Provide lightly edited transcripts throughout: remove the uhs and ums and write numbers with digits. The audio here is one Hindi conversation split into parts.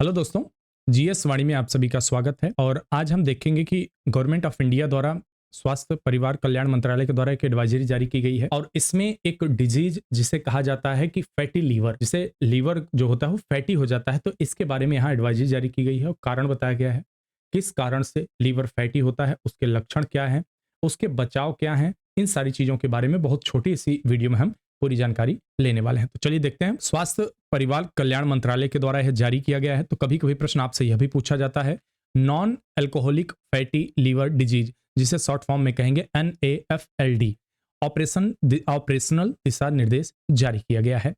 हेलो दोस्तों, जीएस वाणी में आप सभी का स्वागत है। और आज हम देखेंगे कि गवर्नमेंट ऑफ इंडिया द्वारा स्वास्थ्य परिवार कल्याण मंत्रालय के द्वारा एक एडवाइजरी जारी की गई है और इसमें एक डिजीज जिसे कहा जाता है कि फैटी लीवर, जिसे लीवर जो होता है वो फैटी हो जाता है, तो इसके बारे में यहाँ एडवाइजरी जारी की गई है और कारण बताया गया है किस कारण से लीवर फैटी होता है, उसके लक्षण क्या है, उसके बचाव क्या है। इन सारी चीजों के बारे में बहुत छोटी सी वीडियो में हम पूरी जानकारी लेने वाले हैं। तो चलिए देखते हैं। स्वास्थ्य परिवार कल्याण मंत्रालय के द्वारा यह जारी किया गया है। तो कभी कभी प्रश्न आपसे यह भी पूछा जाता है, non alcoholic fatty liver disease, जिसे शॉर्ट फॉर्म में कहेंगे NAFLD, ऑपरेशनल दिशा निर्देश जारी किया गया है।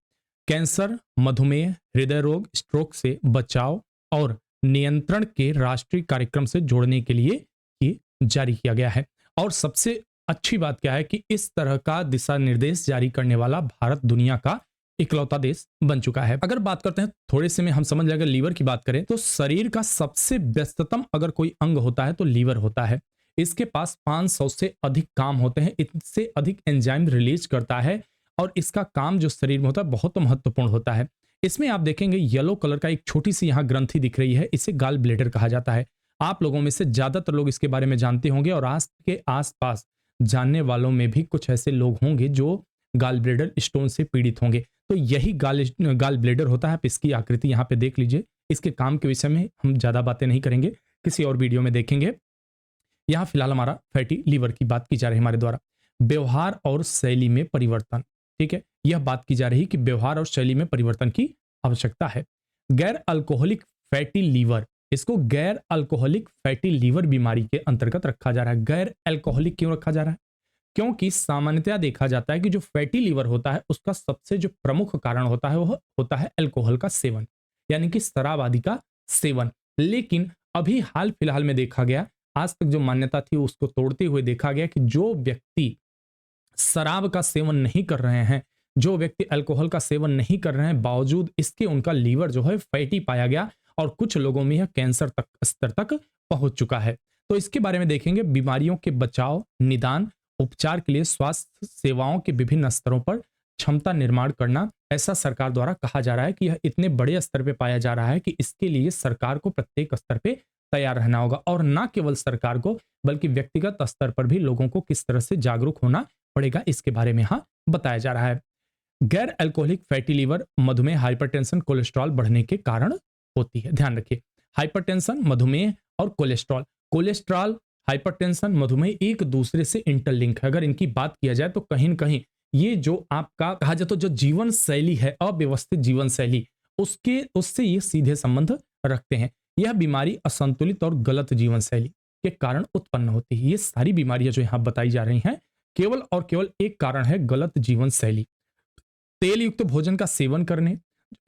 कैंसर, मधुमेह, हृदय रोग, स्ट्रोक से बचाव और नियंत्रण के राष्ट्रीय कार्यक्रम से जोड़ने के लिए ये जारी किया गया है। और सबसे अच्छी बात क्या है कि इस तरह का दिशा निर्देश जारी करने वाला भारत दुनिया का इकलौता देश बन चुका है। अगर बात करते हैं थोड़े से में, हम समझ लेंगे लीवर की बात करें तो शरीर का सबसे व्यस्ततम अगर कोई अंग होता है तो लीवर होता है। इसके पास 500 से अधिक काम होते हैं, इससे अधिक एंजाइम रिलीज करता है और इसका काम जो शरीर में होता है बहुत महत्वपूर्ण होता है। इसमें आप देखेंगे येलो कलर का एक छोटी सी यहाँ ग्रंथि दिख रही है, इसे गाल ब्लेडर कहा जाता है। आप लोगों में से ज्यादातर लोग इसके बारे में जानते होंगे और आज के आसपास जानने वालों में भी कुछ ऐसे लोग होंगे जो गाल ब्लेडर स्टोन से पीड़ित होंगे। तो यही गाल ब्लेडर होता है। आप इसकी आकृति यहाँ पे देख लीजिए। इसके काम के विषय में हम ज्यादा बातें नहीं करेंगे, किसी और वीडियो में देखेंगे। यहाँ फिलहाल हमारा फैटी लीवर की बात की जा रही है हमारे द्वारा। व्यवहार और शैली में परिवर्तन, ठीक है, यह बात की जा रही है कि व्यवहार और शैली में परिवर्तन की आवश्यकता है। गैर अल्कोहलिक फैटी लीवर, इसको गैर अल्कोहलिक फैटी लीवर बीमारी के अंतर्गत रखा जा रहा है। गैर अल्कोहलिक क्यों रखा जा रहा है? क्योंकि सामान्यतया देखा जाता है कि जो फैटी लीवर होता है उसका सबसे जो प्रमुख कारण होता है वह होता है अल्कोहल का सेवन, यानी कि शराब आदि का सेवन। लेकिन अभी हाल फिलहाल में देखा गया, आज तक जो मान्यता थी उसको तोड़ते हुए देखा गया कि जो व्यक्ति शराब का सेवन नहीं कर रहे हैं, जो व्यक्ति अल्कोहल का सेवन नहीं कर रहे हैं, बावजूद इसके उनका लीवर जो है फैटी पाया गया और कुछ लोगों में यह कैंसर तक स्तर तक पहुंच चुका है। तो इसके बारे में देखेंगे। बीमारियों के बचाव, निदान, उपचार के लिए स्वास्थ्य सेवाओं के विभिन्न स्तरों पर क्षमता निर्माण करना, ऐसा सरकार द्वारा कहा जा रहा है कि यह इतने बड़े स्तर पे पाया जा रहा है कि इसके लिए सरकार को प्रत्येक स्तर पे तैयार रहना होगा। और ना केवल सरकार को बल्कि व्यक्तिगत स्तर पर भी लोगों को किस तरह से जागरूक होना पड़ेगा, इसके बारे में यहाँ बताया जा रहा है। गैर अल्कोहलिक फैटी लीवर मधुमेह, हाइपरटेंशन, कोलेस्ट्रॉल बढ़ने के कारण होती है। ध्यान रखिए, हाइपरटेंशन, मधुमेह और कोलेस्ट्रॉल, कोलेस्ट्रॉल, हाइपरटेंशन, मधुमेह एक दूसरे से इंटरलिंक है। अगर इनकी बात किया जाए तो कहीं न कहीं ये जो आपका कहा जाए तो जो जीवन शैली है, अव्यवस्थित जीवन शैली, उससे ये सीधे संबंध रखते हैं। यह बीमारी असंतुलित और गलत जीवन शैली के कारण उत्पन्न होती है। ये सारी बीमारियां जो यहाँ बताई जा रही हैं, केवल और केवल एक कारण है, गलत जीवन शैली। तेल युक्त भोजन का सेवन करने,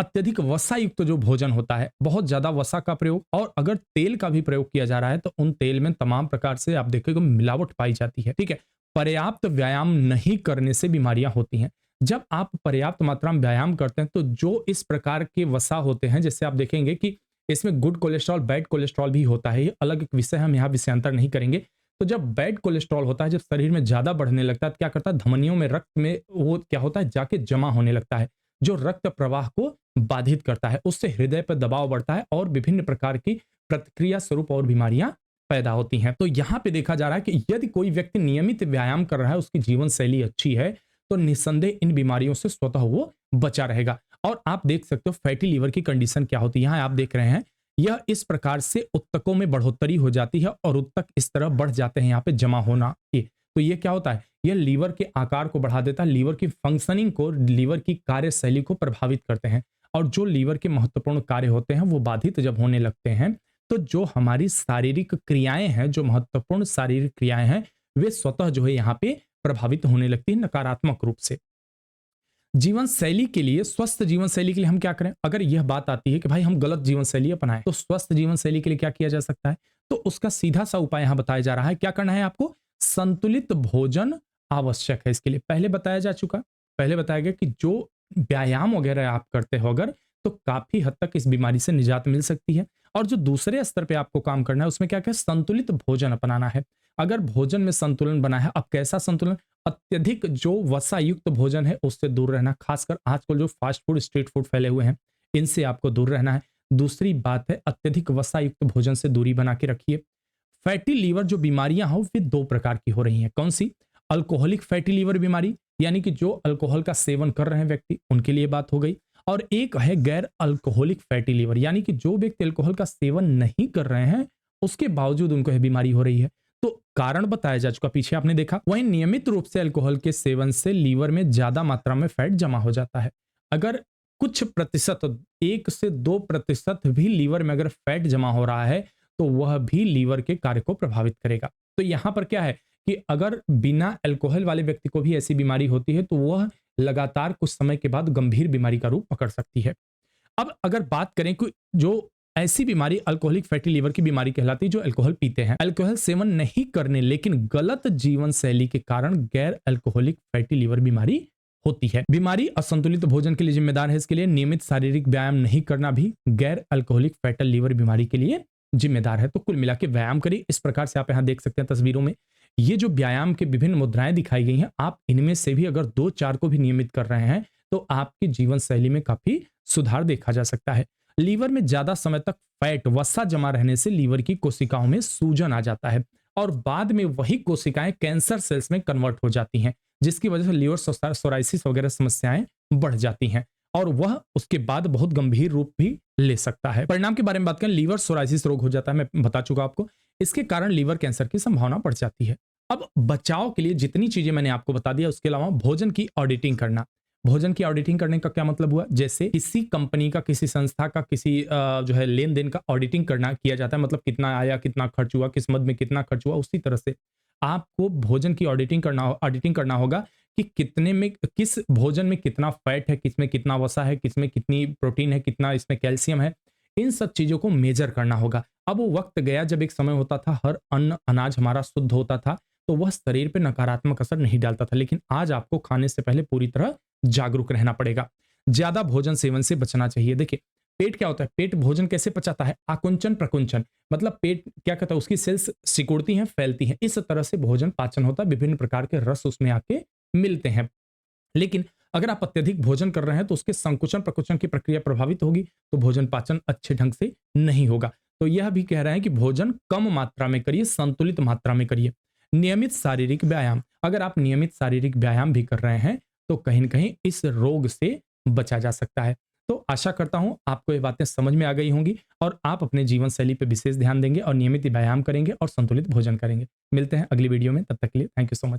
अत्यधिक वसा युक्त जो भोजन होता है, बहुत ज्यादा वसा का प्रयोग, और अगर तेल का भी प्रयोग किया जा रहा है तो उन तेल में तमाम प्रकार से आप देखोगे मिलावट पाई जाती है। ठीक है, पर्याप्त व्यायाम नहीं करने से बीमारियां होती हैं। जब आप पर्याप्त मात्रा में व्यायाम करते हैं तो जो इस प्रकार के वसा होते हैं, जैसे आप देखेंगे कि इसमें गुड कोलेस्ट्रॉल, बैड कोलेस्ट्रॉल भी होता है, ये अलग एक विषय, हम यहाँ विषयांतर नहीं करेंगे। तो जब बैड कोलेस्ट्रॉल होता है, जब शरीर में ज्यादा बढ़ने लगता है तो क्या करता है, धमनियों में, रक्त में वो क्या होता है, जाके जमा होने लगता है, जो रक्त प्रवाह को बाधित करता है। उससे हृदय पर दबाव बढ़ता है और विभिन्न प्रकार की प्रतिक्रिया स्वरूप और बीमारियां पैदा होती हैं। तो यहां पे देखा जा रहा है कि यदि कोई व्यक्ति नियमित व्यायाम कर रहा है, उसकी जीवन शैली अच्छी है, तो निस्संदेह इन बीमारियों से स्वतः वो बचा रहेगा। और आप देख सकते हो फैटी लीवर की कंडीशन क्या होती है। यहां आप देख रहे हैं, यह इस प्रकार से उत्तकों में बढ़ोतरी हो जाती है और उत्तक इस तरह बढ़ जाते हैं, यहाँ पे जमा होना। ये तो ये क्या होता है, यह लीवर के आकार को बढ़ा देता है, लीवर की फंक्शनिंग को, लीवर की कार्यशैली को प्रभावित करते हैं। और जो लीवर के महत्वपूर्ण कार्य होते हैं वो बाधित जब होने लगते हैं, तो जो हमारी शारीरिक क्रियाएं हैं, जो महत्वपूर्ण शारीरिक क्रियाएं हैं, वे स्वतः जो है यहाँ पे प्रभावित होने लगती है नकारात्मक रूप से। जीवन शैली के लिए, स्वस्थ जीवन शैली के लिए हम क्या करें? अगर यह बात आती है कि भाई हम गलत जीवन शैली अपनाएं, तो स्वस्थ जीवन शैली के लिए क्या किया जा सकता है? तो उसका सीधा सा उपाय यहां बताया जा रहा है। क्या करना है आपको? संतुलित भोजन आवश्यक है इसके लिए। पहले बताया जा चुका, पहले बताया गया कि जो व्यायाम वगैरह आप करते हो अगर, तो काफी हद तक इस बीमारी से निजात मिल सकती है। और जो दूसरे स्तर पे आपको काम करना है उसमें क्या क्या, संतुलित भोजन अपनाना है। अगर भोजन में संतुलन बना है, अब कैसा संतुलन? अत्यधिक जो वसा युक्त भोजन है उससे दूर रहना, खासकर आजकल जो फास्ट फूड, स्ट्रीट फूड फैले हुए हैं, इनसे आपको दूर रहना है। दूसरी बात है अत्यधिक वसा युक्त भोजन से दूरी बना के रखिए। फैटी लीवर जो बीमारियां हो वे दो प्रकार की हो रही हैं। कौन सी? अल्कोहलिक फैटी लीवर बीमारी, यानी कि जो अल्कोहल का सेवन कर रहे हैं व्यक्ति, उनके लिए बात हो गई। और एक है गैर अल्कोहलिक फैटी लीवर, यानी कि जो व्यक्ति अल्कोहल का सेवन नहीं कर रहे हैं उसके बावजूद उनको यह बीमारी हो रही है। तो कारण बताया जा चुका, पीछे आपने देखा। वहीं नियमित रूप से अल्कोहल के सेवन से लीवर में ज्यादा मात्रा में फैट जमा हो जाता है। अगर कुछ प्रतिशत, 1 से 2% भी लीवर में अगर फैट जमा हो रहा है तो वह भी लीवर के कार्य को प्रभावित करेगा। तो यहां पर क्या है कि अगर बिना अल्कोहल वाले व्यक्ति को भी ऐसी बीमारी होती है तो वह लगातार कुछ समय के बाद गंभीर बीमारी का रूप पकड़ सकती है। अब अगर बात करें कि जो ऐसी बीमारी अल्कोहलिक फैटी लीवर की बीमारी कहलाती है, जो अल्कोहल पीते हैं, अल्कोहल सेवन नहीं करने लेकिन गलत जीवन शैली के कारण गैर अल्कोहलिक फैटी लीवर बीमारी होती है। बीमारी असंतुलित भोजन के लिए जिम्मेदार है। इसके लिए नियमित शारीरिक व्यायाम नहीं करना भी गैर अल्कोहलिक फैटी लीवर बीमारी के लिए जिम्मेदार है। तो कुल मिला के व्यायाम करिए। इस प्रकार से आप यहां देख सकते हैं तस्वीरों में ये जो व्यायाम के विभिन्न मुद्राएं दिखाई गई हैं, आप इनमें से भी अगर 2-4 को भी नियमित कर रहे हैं तो आपकी जीवन शैली में काफी सुधार देखा जा सकता है। लीवर में ज्यादा समय तक फैट, वसा जमा रहने से लीवर की कोशिकाओं में सूजन आ जाता है और बाद में वही कोशिकाएं कैंसर सेल्स में कन्वर्ट हो जाती हैं, जिसकी वजह से लीवर सोराइसिस वगैरह समस्याएं बढ़ जाती हैं और वह उसके बाद बहुत गंभीर रूप भी ले सकता है। परिणाम के बारे में बात करें, लीवर सोराइसिस रोग हो जाता है, मैं बता चुका आपको। इसके कारण लीवर कैंसर की संभावना बढ़ जाती है। अब बचाव के लिए जितनी चीजें मैंने आपको बता दिया, उसके अलावा भोजन की ऑडिटिंग करना। भोजन की ऑडिटिंग करने का क्या मतलब हुआ? जैसे किसी कंपनी का, किसी संस्था का, किसी जो है लेन देन का ऑडिटिंग करना किया जाता है, मतलब कितना आया, कितना खर्च हुआ, किस मद में कितना खर्च हुआ, उसी तरह से आपको भोजन की ऑडिटिंग करना होगा कि कितने में, किस भोजन में कितना फैट है, किसमें कितना वसा है, किसमें कितनी प्रोटीन है, कितना इसमें कैल्शियम है। इन सब चीजों को मेजर करना होगा। अब वो वक्त गया जब एक समय होता था हर अन्न अनाज हमारा शुद्ध होता था तो वह शरीर पे नकारात्मक असर नहीं डालता था, लेकिन आज आपको खाने से पहले पूरी तरह जागरूक रहना पड़ेगा। ज्यादा भोजन सेवन से बचना चाहिए। देखिए पेट क्या होता है, पेट भोजन कैसे पचाता है? आकुंचन प्रकुंचन, मतलब पेट क्या कहता है, उसकी सेल्स सिकुड़ती हैं, फैलती हैं, इस तरह से भोजन पाचन होता है, विभिन्न प्रकार के रस उसमें आके मिलते हैं। लेकिन अगर आप अत्यधिक भोजन कर रहे हैं तो उसके संकुचन प्रकुचन की प्रक्रिया प्रभावित होगी, तो भोजन पाचन अच्छे ढंग से नहीं होगा। तो यह भी कह रहे हैं कि भोजन कम मात्रा में करिए, संतुलित मात्रा में करिए। नियमित शारीरिक व्यायाम, अगर आप नियमित शारीरिक व्यायाम भी कर रहे हैं तो कहीं न कहीं इस रोग से बचा जा सकता है। तो आशा करता हूं आपको ये बातें समझ में आ गई होंगी और आप अपने जीवन शैली पे विशेष ध्यान देंगे और नियमित व्यायाम करेंगे और संतुलित भोजन करेंगे। मिलते हैं अगली वीडियो में, तब तक के लिए थैंक यू सो मच।